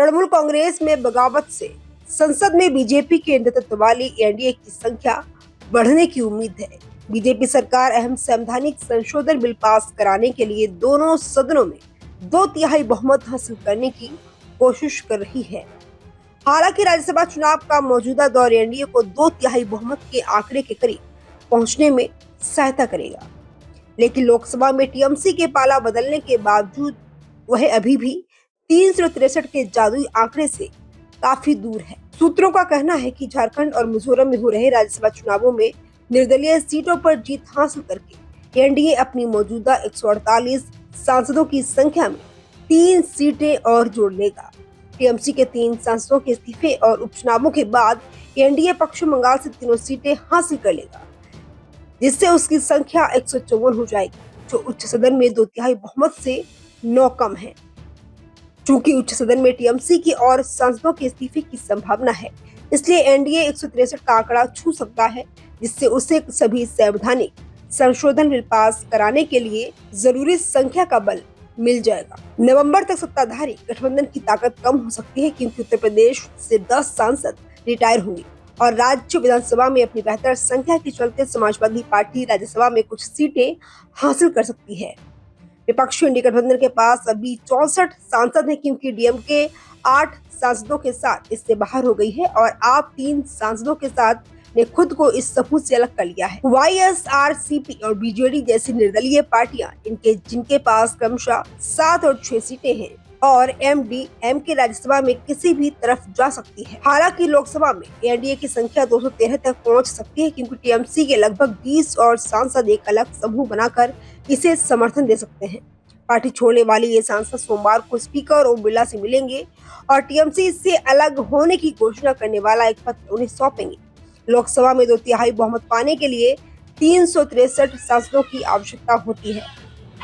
तृणमूल कांग्रेस में बगावत से संसद में बीजेपी के नेतृत्व वाली एनडीए की संख्या बढ़ने की उम्मीद है। बीजेपी सरकार अहम संवैधानिक संशोधन बिल पास कराने के लिए दोनों सदनों में 2/3 बहुमत हासिल करने की कोशिश कर रही है। हालांकि राज्यसभा चुनाव का मौजूदा दौर एनडीए को 2/3 बहुमत के आंकड़े के करीब पहुंचने में सहायता करेगा, लेकिन लोकसभा में टीएमसी के पाला बदलने के बावजूद वह अभी भी 363 के जादुई आंकड़े से काफी दूर है। सूत्रों का कहना है कि झारखंड और मिजोरम में हो रहे राज्यसभा चुनावों में निर्दलीय सीटों पर जीत हासिल करके एनडीए अपनी मौजूदा 148 सांसदों की संख्या में 3 सीटें और जोड़ लेगा। टीएमसी के 3 सांसदों के इस्तीफे और उपचुनावों के बाद एनडीए पश्चिम बंगाल से तीनों सीटें हासिल कर लेगा, जिससे उसकी संख्या 154 हो जाएगी, जो उच्च सदन में 2/3 बहुमत से 9 कम है। चूंकि उच्च सदन में टीएमसी की और सांसदों के इस्तीफे की संभावना है, इसलिए एनडीए 163 का आंकड़ा छू सकता है, जिससे उसे सभी संवैधानिक संशोधन बिल पास कराने के लिए जरूरी संख्या का बल मिल जाएगा। नवंबर तक सत्ताधारी गठबंधन की ताकत कम हो सकती है, क्योंकि उत्तर प्रदेश से 10 सांसद रिटायर होंगे और राज्य विधानसभा में अपनी बेहतर संख्या के चलते समाजवादी पार्टी राज्यसभा में कुछ सीटें हासिल कर सकती है। विपक्षी इंडिया गठबंधन के पास अभी 64 सांसद हैं, क्योंकि डीएमके 8 सांसदों के साथ इससे बाहर हो गई है और आप 3 सांसदों के साथ ने खुद को इस समूह से अलग कर लिया है। वाईएसआरसीपी और बीजेडी जैसी निर्दलीय पार्टियां जिनके पास क्रमशः 7 और 6 सीटें हैं और एमडीएमके राज्यसभा में किसी भी तरफ जा सकती है। हालांकि लोकसभा में एनडीए की संख्या 213 तक पहुंच सकती है, क्योंकि टीएमसी के लगभग 20 और सांसद एक अलग समूह बनाकर इसे समर्थन दे सकते हैं। पार्टी छोड़ने वाले ये सांसद सोमवार को स्पीकर ओम बिरला से मिलेंगे और टीएमसी से अलग होने की घोषणा करने वाला एक पत्र उन्हें सौंपेंगे। लोकसभा में 2/3 बहुमत पाने के लिए 363 सांसदों की आवश्यकता होती है।